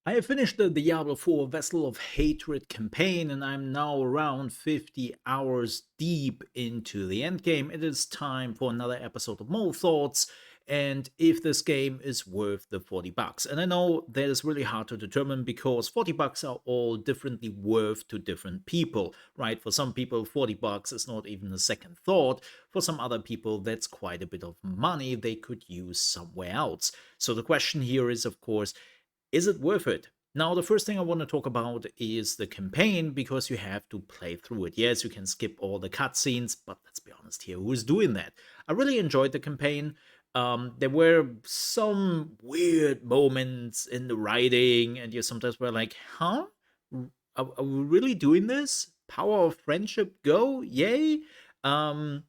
I have finished the Diablo 4 Vessel of Hatred campaign, and I'm now around 50 hours deep into the endgame. It is time for another episode of Mole Thoughts, and if this game is worth the $40. And I know that is really hard to determine because $40 are all differently worth to different people, right? For some people, $40 is not even a second thought. For some other people, that's quite a bit of money they could use somewhere else. So the question here is, of course, is it worth it? Now, the first thing I want to talk about is the campaign because you have to play through it. Yes, you can skip all the cutscenes, but let's be honest here, who's doing that? I really enjoyed the campaign. There were some weird moments in the writing, and you sometimes were like, huh? Are we really doing this? Power of friendship, go, yay! A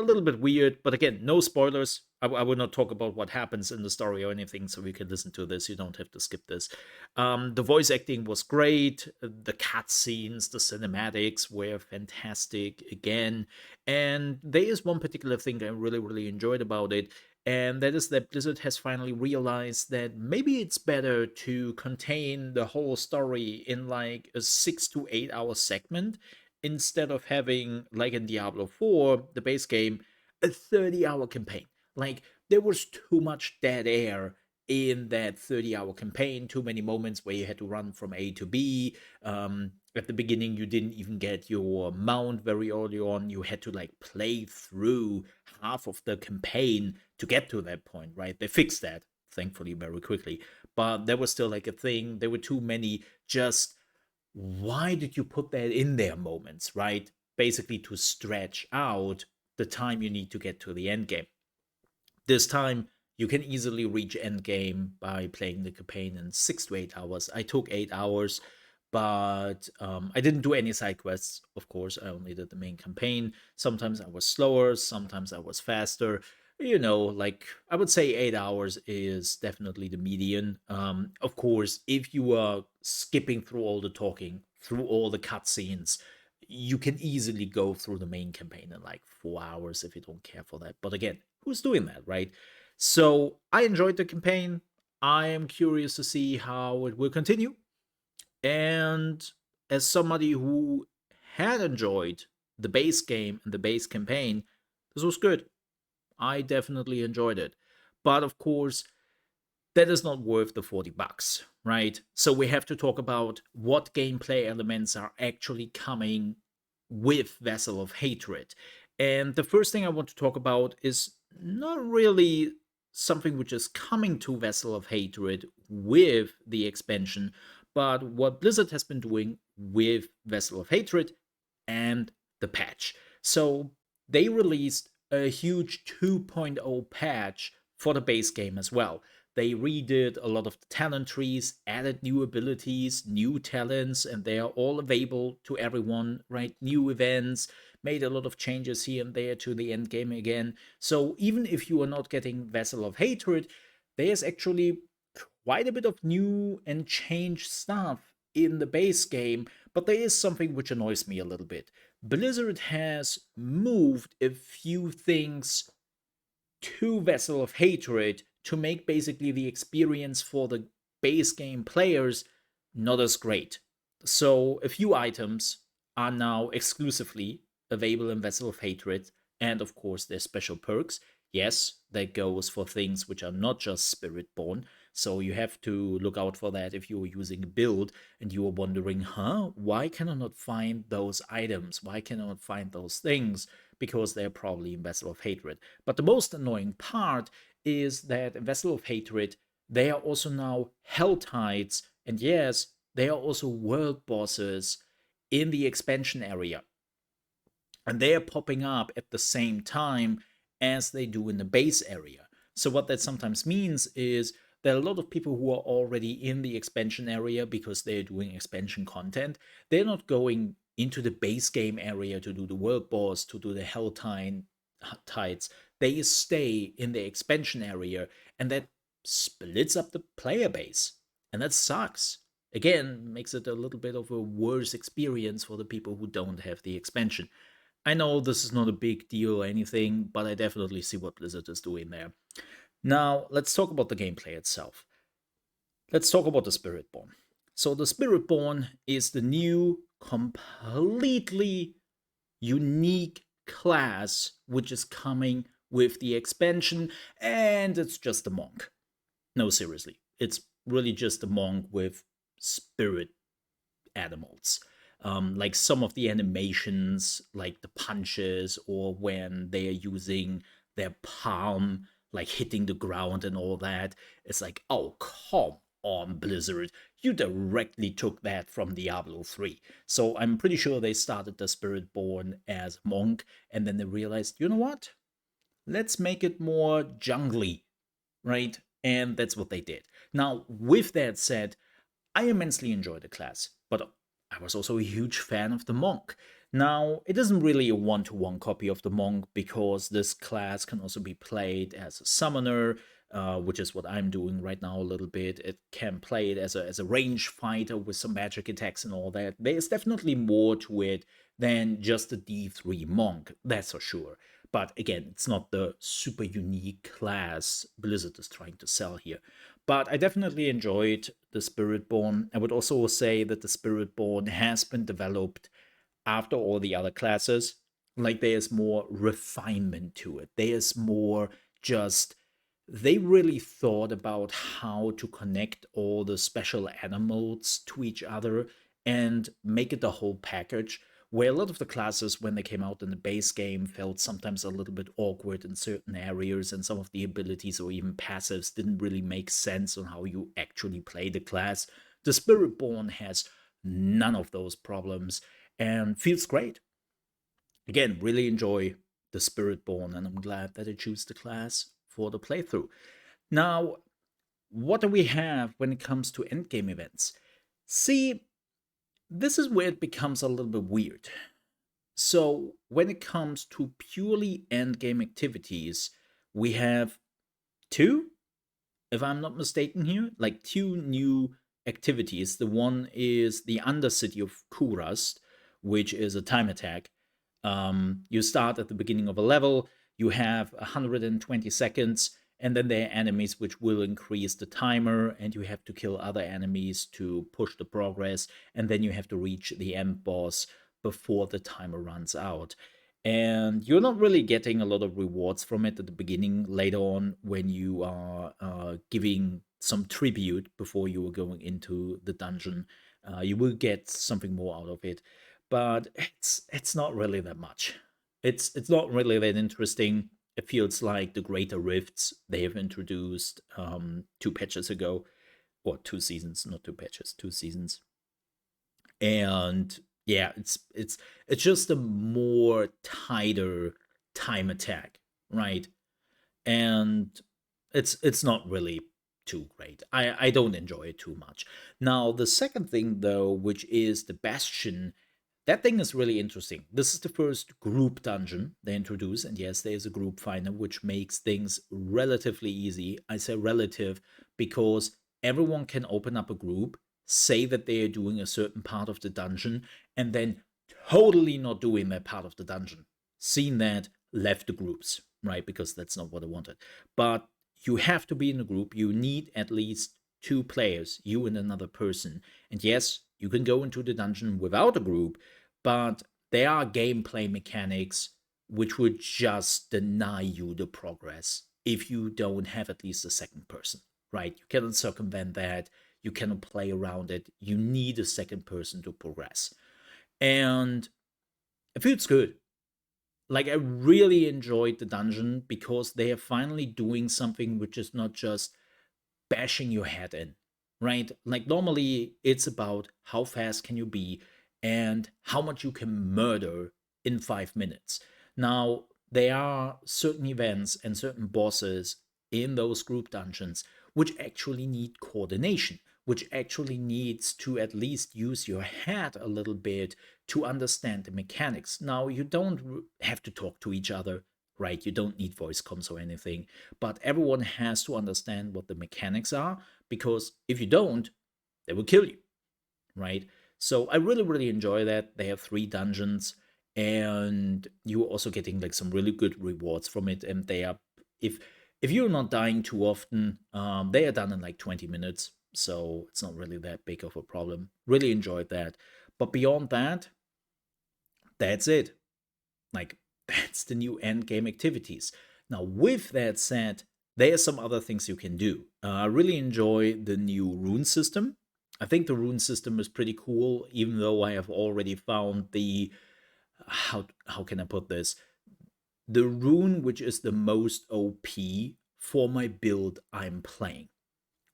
little bit weird, but again, no spoilers. I will not talk about what happens in the story or anything, so you can listen to this. You don't have to skip this. The voice acting was great. The cutscenes, the cinematics were fantastic again. And there is one particular thing I really, really enjoyed about it, and that is that Blizzard has finally realized that maybe it's better to contain the whole story in like a 6 to 8 hour segment instead of having, like in Diablo 4, the base game, a 30-hour campaign. Like, there was too much dead air in that 30-hour campaign, too many moments where you had to run from A to B. At the beginning, you didn't even get your mount very early on. You had to, like, play through half of the campaign to get to that point, right? They fixed that, thankfully, very quickly. But there was still, like, a thing. There were too many just why did you put that in there moments, right? Basically to stretch out the time you need to get to the end game. This time you can easily reach end game by playing the campaign in 6 to 8 hours. I took 8 hours, but I didn't do any side quests. Of course, I only did the main campaign. Sometimes I was slower, sometimes I was faster. You know, like I would say 8 hours is definitely the median. Of course, if you are skipping through all the talking, through all the cutscenes, you can easily go through the main campaign in like 4 hours if you don't care for that. But again, who's doing that, right? So I enjoyed the campaign. I am curious to see how it will continue. And as somebody who had enjoyed the base game and the base campaign, this was good. I definitely enjoyed it. But of course, that is not worth the $40, right? So we have to talk about what gameplay elements are actually coming with Vessel of Hatred. And the first thing I want to talk about is not really something which is coming to Vessel of Hatred with the expansion, but what Blizzard has been doing with Vessel of Hatred and the patch. So they released a huge 2.0 patch for the base game as well. They redid a lot of the talent trees, added new abilities, new talents, and they are all available to everyone, right? New events, made a lot of changes here and there to the end game again. So even if you are not getting Vessel of Hatred, there's actually quite a bit of new and changed stuff in the base game, but there is something which annoys me a little bit. Blizzard has moved a few things to Vessel of Hatred to make basically the experience for the base game players not as great. So a few items are now exclusively available in Vessel of Hatred, and of course there's special perks. Yes, that goes for things which are not just spiritborn, so you have to look out for that if you're using a build and you are wondering, why can I not find those items? Why can I not find those things? Because they're probably in Vessel of Hatred. But the most annoying part is that in Vessel of Hatred, they are also now Hell Tides, and yes, they are also world bosses in the expansion area. And they are popping up at the same time as they do in the base area. So, what that sometimes means is there are a lot of people who are already in the expansion area because they're doing expansion content. They're not going into the base game area to do the world boss, to do the tides. They stay in the expansion area, and that splits up the player base. And that sucks. Again, makes it a little bit of a worse experience for the people who don't have the expansion. I know this is not a big deal or anything, but I definitely see what Blizzard is doing there. Now, let's talk about the gameplay itself. Let's talk about the spiritborn. So the spiritborn is the new, completely unique class which is coming with the expansion, and it's just a monk. No, seriously, it's really just a monk with spirit animals. Like some of the animations, like the punches, or when they are using their palm, like hitting the ground and all that. It's like, oh, come on, Blizzard. You directly took that from Diablo 3. So I'm pretty sure they started the Spiritborn as monk, and then they realized, you know what? Let's make it more jungly, right? And that's what they did. Now, with that said, I immensely enjoy the class, but I was also a huge fan of the monk. Now, it isn't really a one-to-one copy of the monk because this class can also be played as a summoner, which is what I'm doing right now a little bit. It can play it as a range fighter with some magic attacks and all that. There's definitely more to it than just a D3 monk, that's for sure. But again, it's not the super unique class Blizzard is trying to sell here. But I definitely enjoyed the Spiritborn. I would also say that the Spiritborn has been developed after all the other classes. Like there's more refinement to it. There's more just they really thought about how to connect all the special animals to each other and make it the whole package. Where a lot of the classes, when they came out in the base game, felt sometimes a little bit awkward in certain areas, and some of the abilities or even passives didn't really make sense on how you actually play the class. The Spiritborn has none of those problems and feels great. Again, really enjoy the Spiritborn, and I'm glad that I choose the class for the playthrough. Now, what do we have when it comes to endgame events? See, this is where it becomes a little bit weird. So, when it comes to purely endgame activities, we have two, if I'm not mistaken here, like two new activities. The one is the Undercity of Kurast, which is a time attack. You start at the beginning of a level, you have 120 seconds, and then there are enemies which will increase the timer, and you have to kill other enemies to push the progress, and then you have to reach the end boss before the timer runs out. And you're not really getting a lot of rewards from it at the beginning. Later on, when you are giving some tribute before you are going into the dungeon, you will get something more out of it. But it's not really that much. It's not really that interesting. It feels like the greater rifts they have introduced 2 patches ago, or 2 seasons, not 2 patches, 2 seasons. And yeah, it's just a more tighter time attack, right? And it's not really too great. I don't enjoy it too much. Now, the second thing though, which is the Bastion, that thing is really interesting. This is the first group dungeon they introduce, and yes, there is a group finder, which makes things relatively easy. I say relative because everyone can open up a group, say that they are doing a certain part of the dungeon, and then totally not doing that part of the dungeon. Seen that, left the groups, right? Because that's not what I wanted. But you have to be in a group. You need at least 2 players, you and another person. And yes, you can go into the dungeon without a group, but there are gameplay mechanics which would just deny you the progress if you don't have at least a second person, right? You cannot circumvent that. You cannot play around it. You need a second person to progress. And it feels good. Like, I really enjoyed the dungeon because they are finally doing something which is not just bashing your head in, right? Like, normally it's about how fast can you be and how much you can murder in 5 minutes. Now, there are certain events and certain bosses in those group dungeons which actually need coordination, which actually needs to at least use your head a little bit to understand the mechanics. Now, you don't have to talk to each other, right? You don't need voice comms or anything, but everyone has to understand what the mechanics are, because if you don't, they will kill you, right? So I really, really enjoy that. They have 3 dungeons, and you're also getting like some really good rewards from it. And they are, if you're not dying too often, they are done in like 20 minutes. so it's not really that big of a problem. Really enjoyed that. But beyond that, that's it. Like, that's the new end game activities. Now, with that said, there are some other things you can do. I really enjoy the new rune system. I think the rune system is pretty cool, even though I have already found the how can I put this? The rune which is the most OP for my build I'm playing,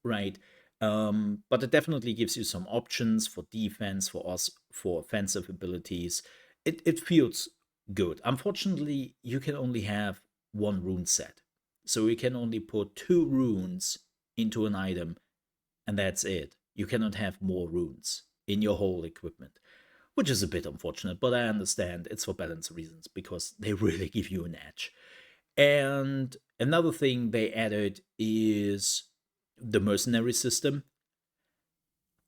right? But it definitely gives you some options for defense, for us, for offensive abilities. It feels good. Unfortunately, you can only have one rune set, so you can only put 2 runes into an item, and that's it. You cannot have more runes in your whole equipment, which is a bit unfortunate, but I understand it's for balance reasons because they really give you an edge. And another thing they added is the mercenary system.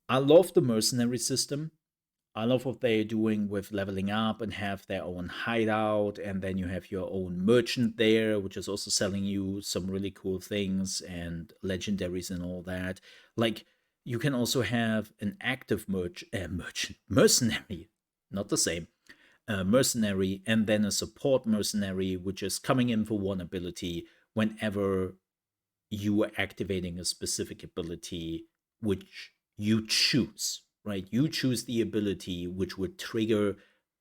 I love the mercenary system. I love what they're doing with leveling up and have their own hideout, and then you have your own merchant there, which is also selling you some really cool things and legendaries and all that. Like, you can also have an active mercenary, not the same, mercenary, and then a support mercenary, which is coming in for one ability whenever you are activating a specific ability which you choose, right? You choose the ability which would trigger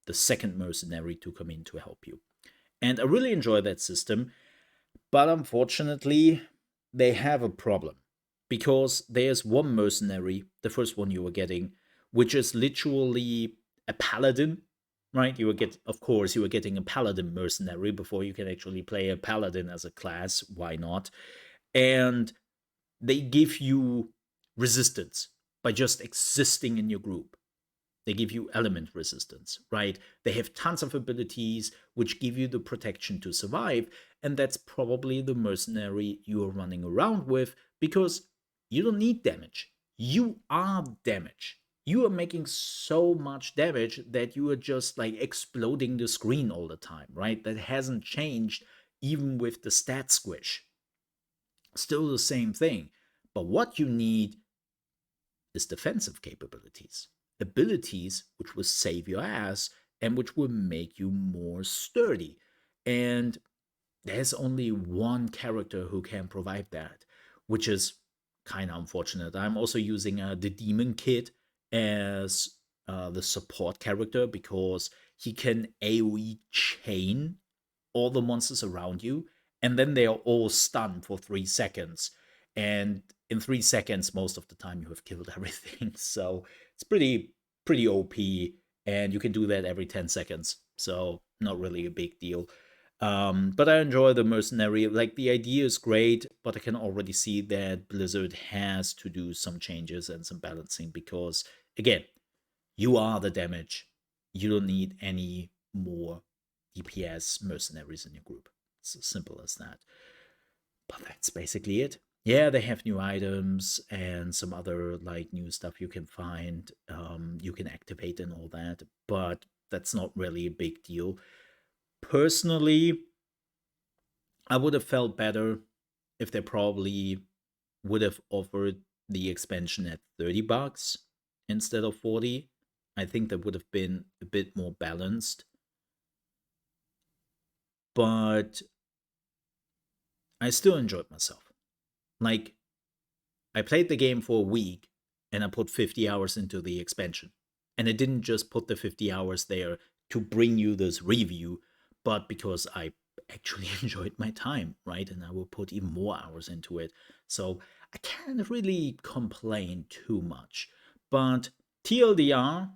the second mercenary to come in to help you. And I really enjoy that system, but unfortunately, they have a problem because there's one mercenary, the first one you were getting, which is literally a paladin, right? Of course, you were getting a paladin mercenary before you can actually play a paladin as a class. Why not? And they give you resistance by just existing in your group. They give you element resistance, right? They have tons of abilities which give you the protection to survive, and that's probably the mercenary you are running around with because you don't need damage. You are damage. You are making so much damage that you are just like exploding the screen all the time, right? That hasn't changed even with the stat squish. Still the same thing. But what you need is defensive capabilities, abilities which will save your ass and which will make you more sturdy. And there's only one character who can provide that, which is kind of unfortunate. I'm also using the Demon Kid as the support character because he can AoE chain all the monsters around you, and then they are all stunned for 3 seconds. And in 3 seconds, most of the time, you have killed everything. So it's pretty OP, and you can do that every 10 seconds. So not really a big deal. But I enjoy the mercenary. Like, the idea is great, but I can already see that Blizzard has to do some changes and some balancing because, again, you are the damage. You don't need any more DPS mercenaries in your group. It's as simple as that. But that's basically it. Yeah, they have new items and some other like new stuff you can find. You can activate and all that, but that's not really a big deal. Personally, I would have felt better if they probably would have offered the expansion at $30 instead of 40. I think that would have been a bit more balanced. But I still enjoyed myself. Like, I played the game for a week and I put 50 hours into the expansion. And I didn't just put the 50 hours there to bring you this review, but because I actually enjoyed my time, right? And I will put even more hours into it. So I can't really complain too much. But TLDR,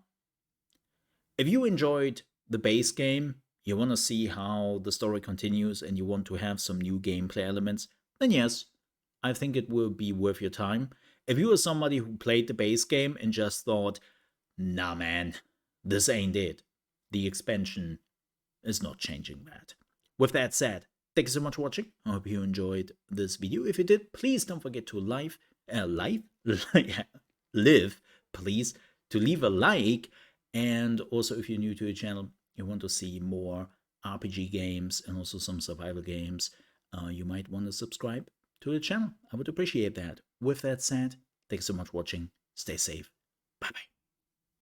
if you enjoyed the base game, you want to see how the story continues, and you want to have some new gameplay elements, then yes, I think it will be worth your time. If you are somebody who played the base game and just thought, nah man, this ain't it, the expansion is not changing that. With that said, thank you so much for watching. I hope you enjoyed this video. If you did, please don't forget to live, please, to leave a like. And also, if you're new to the channel, you want to see more RPG games and also some survival games, you might want to subscribe to the channel. I would appreciate that. With that said, Thanks so much for watching. Stay safe.